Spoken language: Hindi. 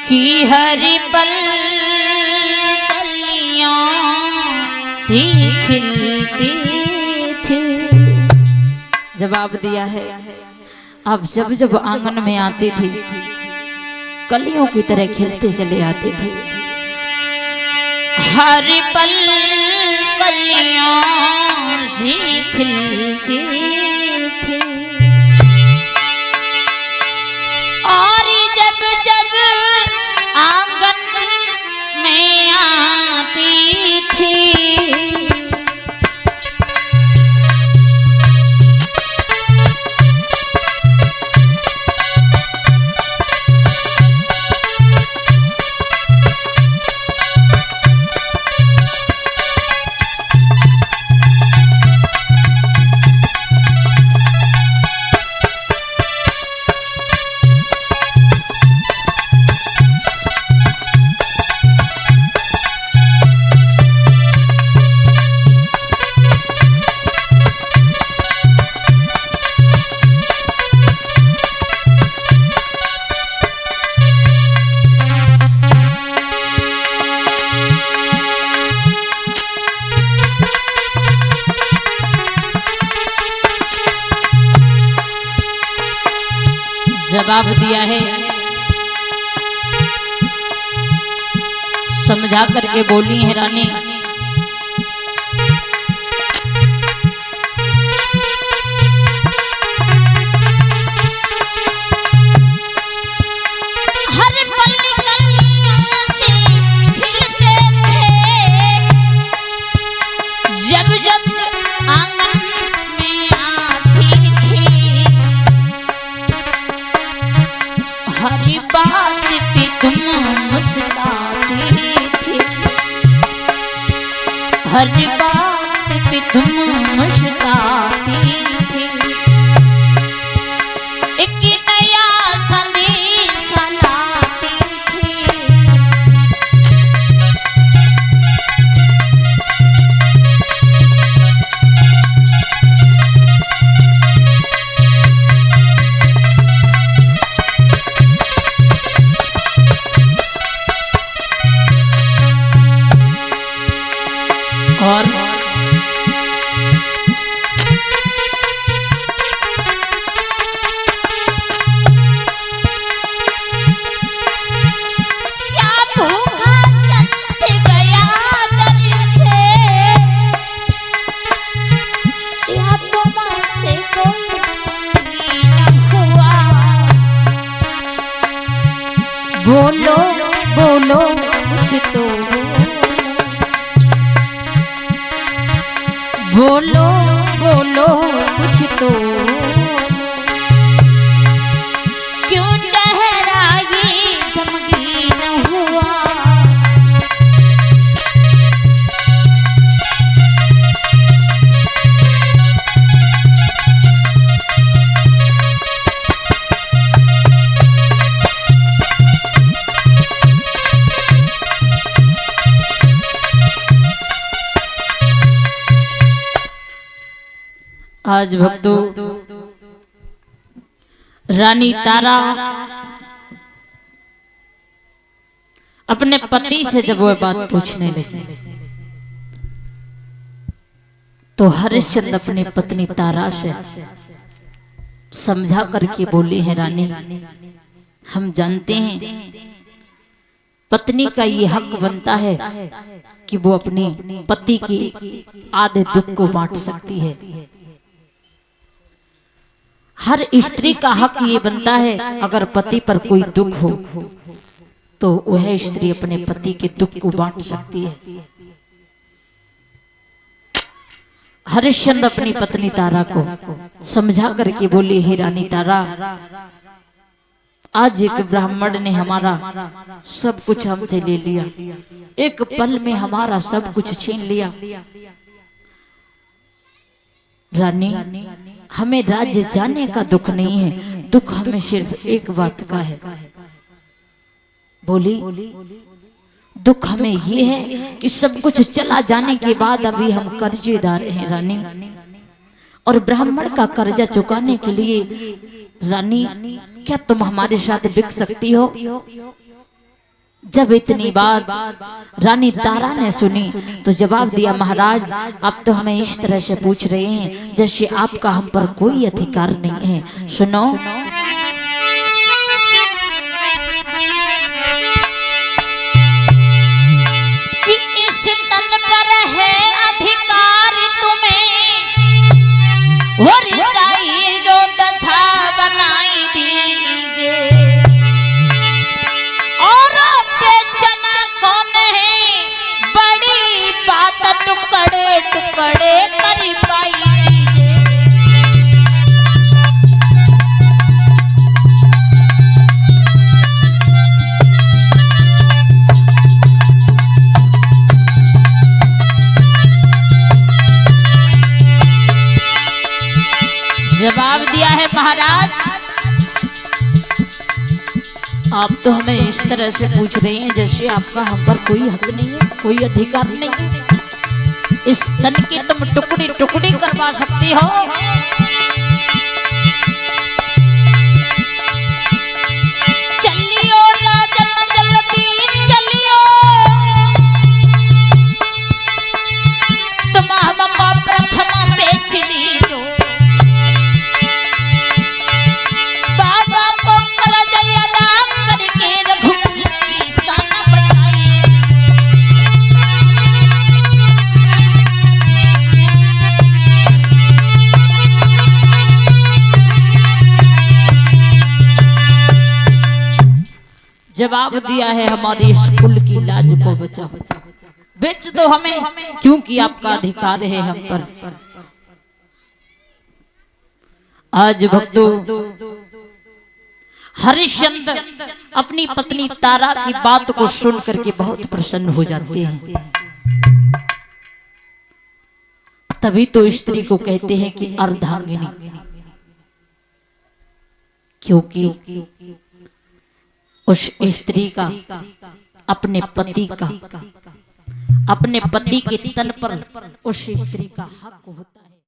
कि हर पल कलियां सी खिलती थी। जवाब दिया है, अब जब जब आंगन में आती थी कलियों की तरह खिलते चले आते थे। हर पल कलियां सी खिलती थी और जब जब आंगन में आती थी जवाब दिया है, समझा करके बोली है रानी, हर पल कलियों से खिलते थे जब जब आंगन में आती थी। हर बात पे तुम मुस्कुराती थी, हर बात पे तुम मुस्कुराती थी। एक नया संदेश लाती थी। और क्या भूखा संत गया दर से, या तुम से कोई संगी न हुआ। बोलो बोलो कुछ तो बोलो बोलो कुछ तो, क्यों चेहरा ये गमगीन हुआ। आज भक्तों, रानी तारा अपने पति से जब वह बात पूछने लगी तो हरिश्चंद्र अपनी पत्नी तारा से समझा करके बोली है, रानी हम जानते हैं पत्नी का ये हक बनता है कि वो अपने पति की आधे दुख को बांट सकती है। हर स्त्री का हक ये बनता है अगर पति पर कोई दुख हो तो वह स्त्री अपने पति के दुख को बांट सकती है। हरिश्चंद्र अपनी पत्नी तारा को समझा करके बोले, हे रानी तारा, आज एक ब्राह्मण ने हमारा सब कुछ हमसे ले लिया, एक पल में हमारा सब कुछ छीन लिया। रानी, हमें राज्य जाने का दुख नहीं है, दुख हमें सिर्फ एक बात का है। बोली, दुख हमें ये है कि सब कुछ चला जाने के बाद अभी हम कर्जेदार हैं रानी, और ब्राह्मण का कर्जा चुकाने के लिए रानी क्या तुम हमारे साथ बिक सकती हो? जब इतनी बात रानी तारा ने सुनी तो जवाब दिया, महाराज आप तो हमें इस तरह से पूछ रहे हैं जैसे आपका हम पर कोई अधिकार नहीं है। सुनो, कि इस तन पर है अधिकार तुम्हें, और चाहिए जो दशा बनाई दीजिए, और बेचना कौन है बड़ी बात, टुकड़े टुकड़े करी पाई दीजिए। जवाब दिया है, महाराज आप तो हमें इस तरह से पूछ रहे हैं जैसे आपका हम पर कोई हक नहीं है, कोई अधिकार नहीं है। इस तन की तुम टुकड़ी टुकड़ी करवा सकती हो। चलियो राजन जल्दी चलियो, तुम हमको प्रथम बेच लीजो, जवाब दिया है, हमारी स्कूल की लाज को बचाओ, बेच दो हमें, क्योंकि आपका अधिकार है हम पर। आज भक्तों, हरिश्चंद्र अपनी पत्नी तारा की बात को सुन करके बहुत प्रसन्न हो जाते हैं। तभी तो स्त्री को कहते हैं कि अर्धांगिनी, क्योंकि उस स्त्री का अपने पति के तन पर उस स्त्री का हक होता है।